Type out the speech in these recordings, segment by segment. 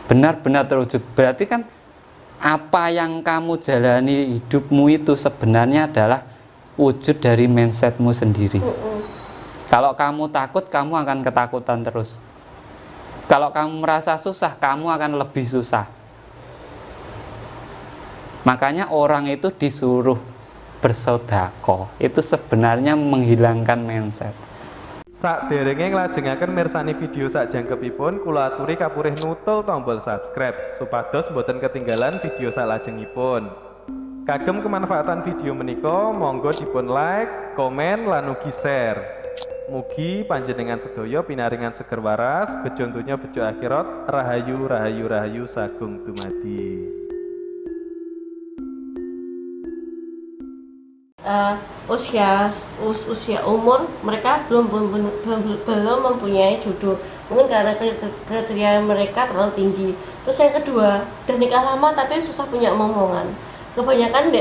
benar-benar terwujud. Berarti kan apa yang kamu jalani hidupmu itu sebenarnya adalah wujud dari mindsetmu sendiri. Kalau kamu takut, kamu akan ketakutan terus. Kalau kamu merasa susah, kamu akan lebih susah. Makanya orang itu disuruh bersedekah. Itu sebenarnya menghilangkan mindset. Sakderenge nglajengaken mirsani video sakjangkepipun, kula aturi kapurih nutul tombol subscribe supados boten ketinggalan video salajengipun. Kagem kemanfaatan video menika, monggo dipun like, komen, lan ugi share. Mugi panjenengan sedaya pinaringan seger waras, bejo donya bejo akhirat, rahayu rahayu rahayu sagung dumadi. Usia umur mereka belum mempunyai jodoh, mungkin karena kriteria mereka terlalu tinggi. Terus yang kedua, udah nikah lama tapi susah punya omongan. Kebanyakan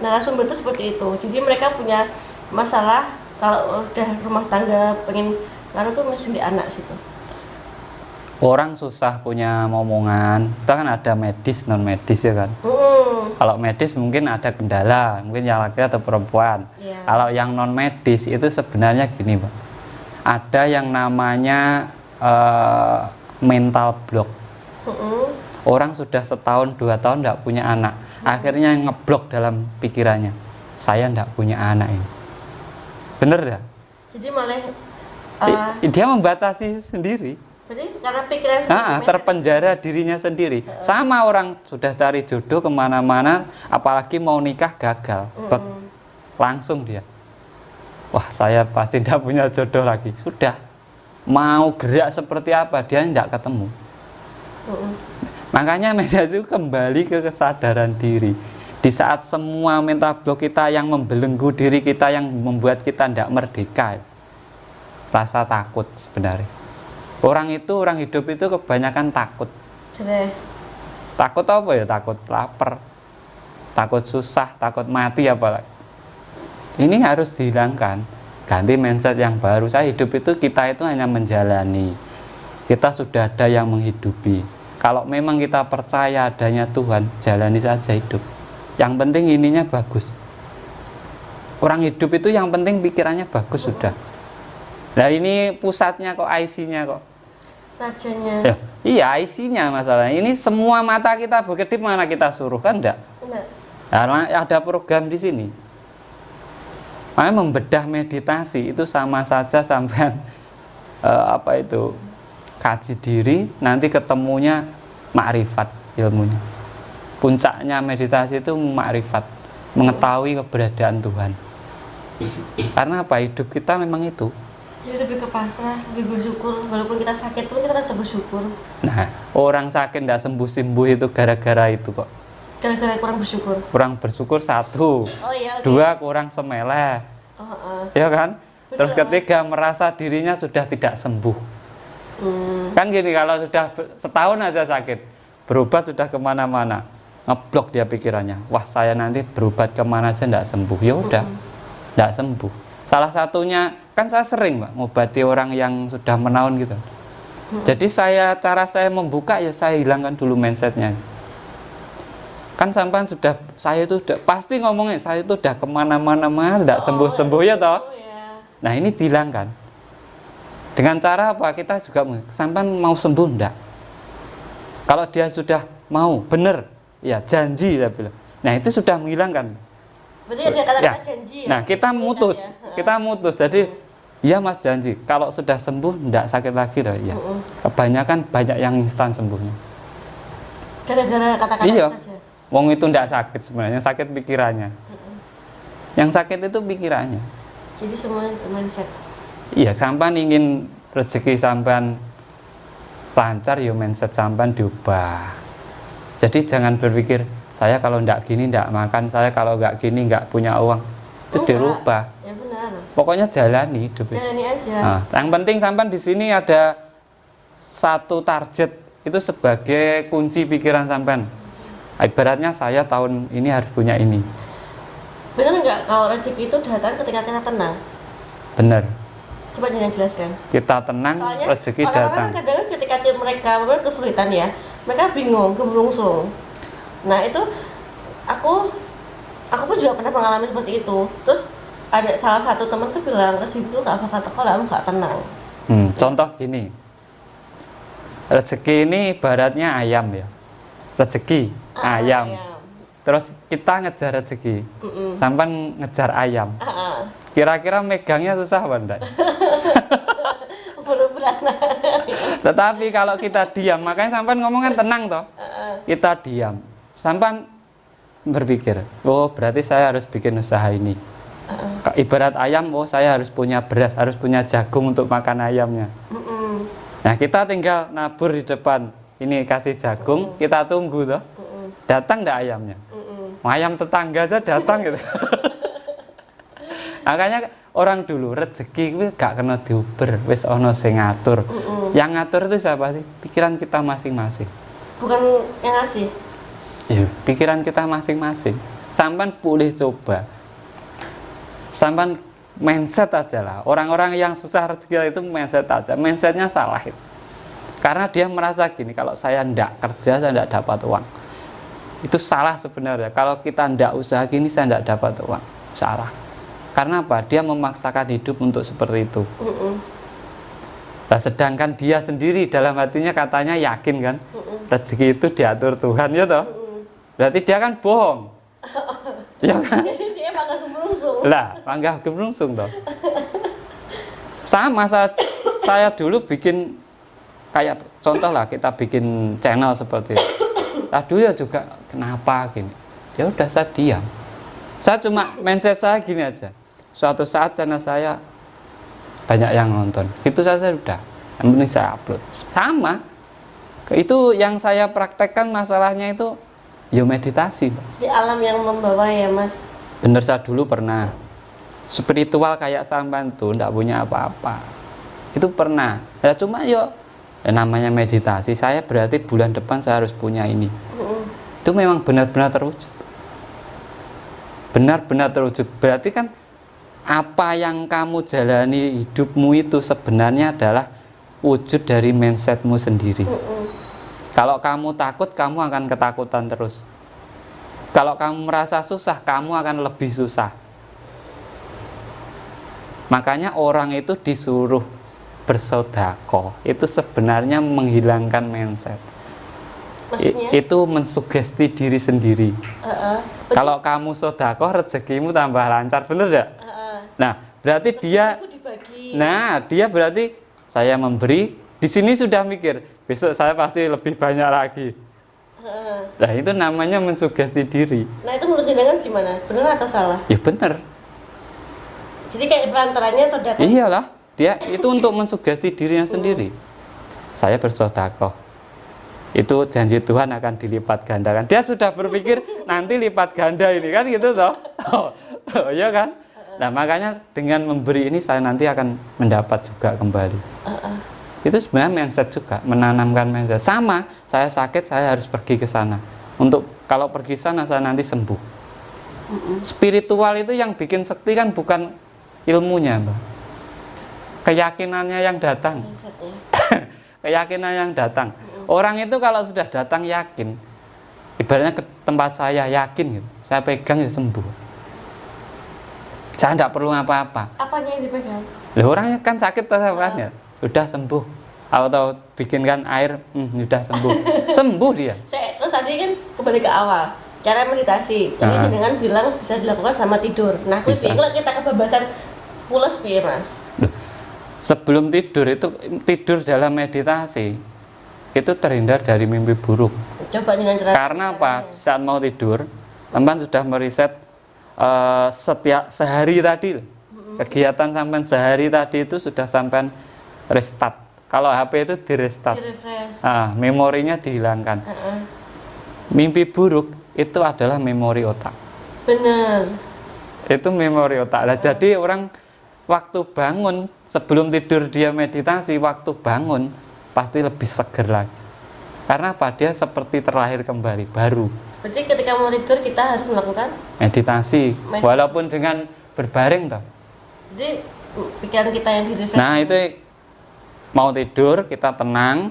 narasumber itu seperti itu. Jadi mereka punya masalah kalau udah rumah tangga pengen tuh mesti di anak situ. Orang susah punya omongan, itu kan ada medis non medis ya kan. Kalau medis mungkin ada kendala, mungkin yang laki atau perempuan. Kalau yang non medis itu sebenarnya gini Pak, ada yang namanya mental block. Orang sudah setahun 2 tahun tidak punya anak, akhirnya ngeblok dalam pikirannya, saya tidak punya anak ini. Bener ya? Jadi malah dia membatasi sendiri. Berarti karena pikiran sendiri, terpenjara dirinya sendiri. Sama orang sudah cari jodoh kemana-mana, apalagi mau nikah gagal, langsung dia, wah saya pasti tidak punya jodoh lagi. Sudah mau gerak seperti apa dia tidak ketemu. Makanya media itu kembali ke kesadaran diri. Di saat semua mental block kita yang membelenggu diri kita, yang membuat kita tidak merdeka, rasa takut sebenarnya. Orang hidup itu kebanyakan takut. Takut apa ya? Takut lapar, takut susah, takut mati apalagi. Ini harus dihilangkan. Ganti mindset yang baru. Saya hidup itu, kita itu hanya menjalani. Kita sudah ada yang menghidupi. Kalau memang kita percaya adanya Tuhan, jalani saja hidup. Yang penting ininya bagus. Orang hidup itu yang penting pikirannya bagus sudah. Nah ini pusatnya kok, IC-nya kok. Rajanya. Ya, iya IC-nya masalahnya. Ini semua mata kita berkedip, mana kita suruh kan enggak? Karena ada program di sini. Makanya membedah meditasi itu sama saja sampai kaji diri, nanti ketemunya makrifat ilmunya. Puncaknya meditasi itu makrifat, mengetahui keberadaan Tuhan. Karena apa? Hidup kita memang itu. Jadi lebih ke pasrah, lebih bersyukur. Walaupun kita sakit pun kita rasa bersyukur. Nah, orang sakit tidak sembuh-sembuh itu gara-gara itu kok. Gara-gara kurang bersyukur. Kurang bersyukur satu. Dua, kurang semeleh. Ya kan? Terus ketiga, merasa dirinya sudah tidak sembuh. Kan gini, kalau sudah setahun aja sakit, berobat sudah kemana-mana, ngeblok dia pikirannya. Wah, saya nanti berobat kemana aja tidak sembuh. Ya udah, tidak sembuh. Salah satunya, kan saya sering Mbak ngobati orang yang sudah menaun gitu. Jadi cara saya membuka ya saya hilangkan dulu mindsetnya. Kan sampai saya itu sudah pasti ngomongnya, saya itu udah kemana-mana Mas, tidak sembuh-sembuh ya toh. Nah ini dihilangkan. Dengan cara apa? Kita juga sampai mau sembuh enggak? Kalau dia sudah mau, bener, ya janji saya bilang. Nah itu sudah menghilangkan. Berarti ada kata-kata janji ya? Nah kita mutus, jadi ya Mas janji, kalau sudah sembuh enggak sakit lagi dah ya. Kebanyakan banyak yang instan sembuhnya. Gara-gara kata-kata saja. Wong itu enggak sakit sebenarnya, sakit pikirannya. Yang sakit itu pikirannya. Jadi semua mindset. Iya, sampan ingin rezeki sampan lancar, ya mindset sampan diubah. Jadi jangan berpikir saya kalau enggak gini enggak makan, saya kalau enggak gini enggak punya uang. Itu dirubah. Ya benar. Pokoknya jalani hidup. Jalani aja. Nah, yang penting sampan di sini ada satu target, itu sebagai kunci pikiran sampan. Ibaratnya saya tahun ini harus punya ini. Benar nggak kalau rezeki itu datang ketika kita tenang? Benar. Coba jangan jelaskan. Kita tenang, soalnya rezeki datang. Orang-orang kadang ketika mereka kesulitan ya, mereka bingung, gemerungsung. Nah itu aku pun juga pernah mengalami seperti itu. Terus ada salah satu teman tuh bilang rezeki itu nggak bakal teko lah, nggak tenang. Contoh gini, rezeki ini ibaratnya ayam ya, rezeki ayam. Terus kita ngejar rezeki, sampan ngejar ayam. Kira-kira megangnya susah apa enggak? Tetapi kalau kita diam, makanya sampan ngomong kan tenang toh. Kita diam, sampan berpikir, oh berarti saya harus bikin usaha ini. Ibarat ayam, oh saya harus punya beras, harus punya jagung untuk makan ayamnya. Nah kita tinggal nabur di depan, ini kasih jagung, kita tunggu toh. Datang enggak ayamnya? Ayam tetangga aja datang gitu. Makanya orang dulu rezeki itu gak kena diuber, wis ono sing ngatur. Yang ngatur itu siapa sih? Pikiran kita masing-masing. Bukan yang ngasih. Iya, pikiran kita masing-masing. Sampan boleh coba. Sampan mindset aja lah. Orang-orang yang susah rezeki itu mindset aja. Mindsetnya salah itu. Karena dia merasa gini, kalau saya ndak kerja saya ndak dapat uang. Itu salah sebenarnya. Kalau kita ndak usaha gini saya ndak dapat uang. Salah. Karena apa? Dia memaksakan hidup untuk seperti itu. Nah, sedangkan dia sendiri dalam hatinya katanya yakin kan, rezeki itu diatur Tuhan ya toh. Berarti dia kan bohong. Ya kan? Jadi dia bakal gemerungsung. Lah, bangga gemerungsung toh. Sama saya dulu bikin kayak contoh lah, kita bikin channel seperti itu. Aduh ya juga kenapa gini? Ya udah saya diam. Saya cuma mindset saya gini aja. Suatu saat channel saya banyak yang nonton. Gitu saja udah. Yang penting saya upload. Sama. Itu yang saya praktekkan masalahnya itu ya meditasi. Di alam yang membawa ya Mas. Bener, saya dulu pernah spiritual kayak sampean tuh enggak punya apa-apa. Itu pernah. Ya cuma ya namanya meditasi, saya berarti bulan depan saya harus punya ini. Itu memang benar-benar terwujud. Benar-benar terwujud. Berarti kan apa yang kamu jalani hidupmu itu sebenarnya adalah wujud dari mindsetmu sendiri. Kalau kamu takut, kamu akan ketakutan terus. Kalau kamu merasa susah, kamu akan lebih susah. Makanya orang itu disuruh bersedekah, itu sebenarnya menghilangkan mindset. Maksudnya? Itu mensugesti diri sendiri. Kalau kamu sedekah, rezekimu tambah lancar, bener enggak? Nah, berarti dia dia berarti saya memberi, di sini sudah mikir, besok saya pasti lebih banyak lagi. Nah, itu namanya mensugesti diri. Nah, itu menurut jenengan gimana? Benar atau salah? Ya bener. Jadi kayak perantaranya sedekah. Iyalah, dia itu untuk mensugesti dirinya sendiri. Saya bersedekah. Itu janji Tuhan akan dilipat gandakan. Dia sudah berpikir nanti lipat ganda ini kan gitu toh. Iya kan? Nah, makanya dengan memberi ini saya nanti akan mendapat juga kembali. Itu sebenarnya mindset juga, menanamkan mindset. Sama, saya sakit saya harus pergi ke sana. Untuk kalau pergi sana saya nanti sembuh. Spiritual itu yang bikin sakti kan bukan ilmunya, Mbak. Keyakinannya yang datang. Keyakinan yang datang. Orang itu kalau sudah datang yakin, ibaratnya ke tempat saya yakin gitu, saya pegang ya sembuh. Saya tidak perlu apa-apa. Apanya yang dipegang? Loh, orangnya kan sakit ya, udah sembuh. Atau bikinkan air, udah sembuh. Sembuh dia. Terus tadi kan kembali ke awal, cara meditasi. Tadi dengan bilang bisa dilakukan sama tidur. Nah, kalau kita kebebasan pulas piye, Mas? Loh, sebelum tidur itu tidur dalam meditasi itu terhindar dari mimpi buruk. Coba dengan cara. Karena apa? Saat mau tidur, teman sudah meriset setiap sehari tadi, kegiatan sampai sehari tadi itu sudah sampai restart. Kalau HP itu di restart, memorinya dihilangkan. Mimpi buruk itu adalah memori otak. Benar. Itu memori otak. Nah, jadi orang waktu bangun sebelum tidur dia meditasi, waktu bangun pasti lebih seger lagi. Karena apa? Dia seperti terlahir kembali, baru. Berarti ketika mau tidur kita harus melakukan meditasi. Walaupun dengan berbaring toh. Jadi pikiran kita yang di-refresh. Nah, itu mau tidur kita tenang,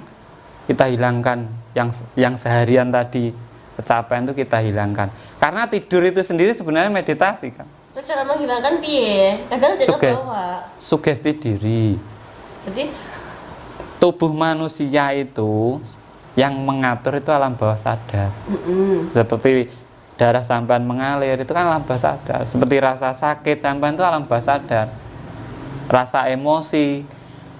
kita hilangkan yang seharian tadi kecapean itu kita hilangkan. Karena tidur itu sendiri sebenarnya meditasi kan. Terus cara menghilangkan piye? Kadang jangan bawa. Sugesti diri. Jadi Tubuh manusia itu yang mengatur itu alam bawah sadar. Seperti darah sampean mengalir itu kan alam bawah sadar. Seperti rasa sakit sampean itu alam bawah sadar. Rasa emosi,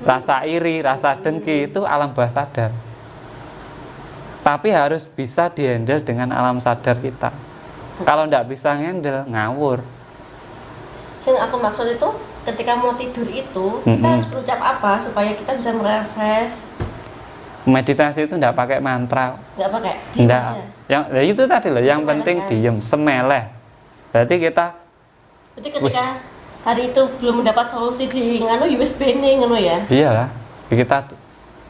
rasa iri, rasa dengki itu alam bawah sadar. Tapi harus bisa dihandle dengan alam sadar kita. Kalau tidak bisa handle, ngawur. Yang aku maksud itu ketika mau tidur itu kita harus berucap apa supaya kita bisa merefresh. Meditasi itu tidak pakai mantra. Nggak pakai. Tidak. Yang itu tadi loh. Yang penting kan? Diem, semeleh. Berarti ketika hari itu belum mendapat solusi di nganu USB ini nganu ya. Iyalah. Kita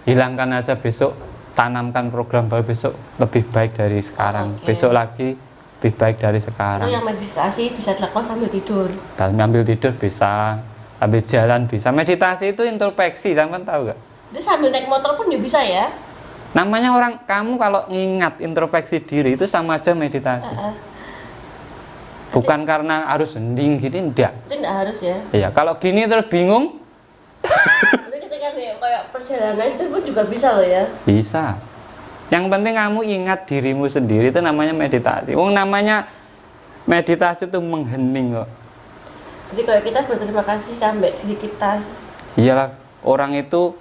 hilangkan aja besok. Tanamkan program baru besok lebih baik dari sekarang. Besok lagi lebih baik dari sekarang. Itu yang meditasi bisa dilakukan sambil tidur. Sambil tidur bisa, sambil jalan bisa. Meditasi itu introspeksi, sampean tahu gak? Jadi sambil naik motor pun juga bisa ya? Namanya orang, kamu kalau ngingat introspeksi diri itu sama aja meditasi. Bukan karena harus hening gini, enggak. Itu enggak harus ya? Iya, kalau gini terus bingung. Kan ya, kayak perjalanan itu pun juga bisa loh ya. Bisa. Yang penting kamu ingat dirimu sendiri itu namanya meditasi. Namanya meditasi itu menghening kok. Jadi kalau kita berterima kasih sampai diri kita. Iyalah, orang itu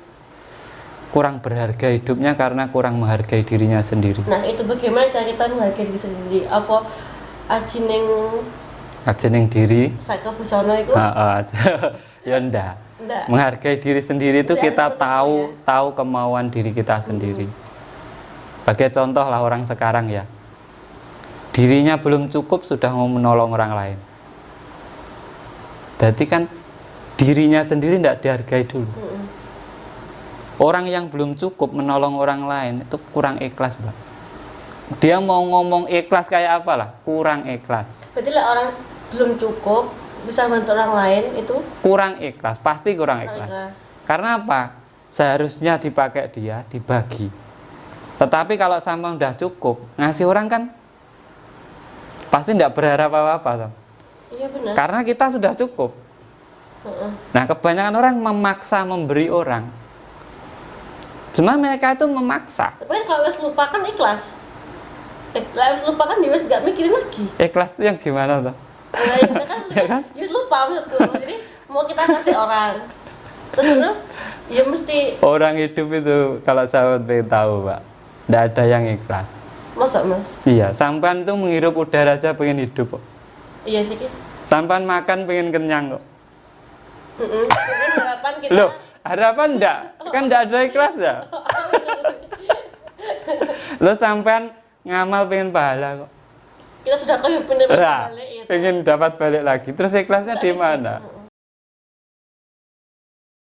kurang berharga hidupnya karena kurang menghargai dirinya sendiri. Nah, itu bagaimana cara kita menghargai diri sendiri? Apa ajining diri? Saka busana itu? Ya enggak. Menghargai diri sendiri itu kita tahu kemauan diri kita sendiri. Sebagai contoh lah orang sekarang ya, dirinya belum cukup sudah mau menolong orang lain. Berarti kan dirinya sendiri tidak dihargai dulu. Orang yang belum cukup menolong orang lain itu kurang ikhlas, Mbak. Dia mau ngomong ikhlas kayak apa lah, kurang ikhlas. Berarti lah orang belum cukup bisa bantu orang lain itu kurang ikhlas, pasti kurang ikhlas. Karena apa? Seharusnya dipakai dia, dibagi. Tetapi kalau sama udah cukup, ngasih orang kan pasti tidak berharap apa-apa. Iya benar. Karena kita sudah cukup. Nah, kebanyakan orang memaksa memberi orang. Sebenarnya mereka itu memaksa. Tapi kan kalau wes lupa kan ikhlas. Kalau wes lupa kan dia wes gak mikirin lagi. Ikhlas itu yang gimana tuh? Nah, ya kan? Ya lupa maksudku. Jadi mau kita kasih orang. Terus ya mesti orang hidup itu kalau sahabat pengen tahu, Pak. Tidak ada yang ikhlas. Masa, Mas? Iya, sampan tuh menghirup udara aja pengen hidup kok. Iya sih, Ki. Sampan makan pengen kenyang kok. Mungkin harapan kita. Loh, harapan enggak? Kan enggak ada ikhlas ya. Lo sampan ngamal pengen pahala kok. Kita sudah kayak bener-bener balik ya. Pengen dapat balik lagi. Terus ikhlasnya di mana?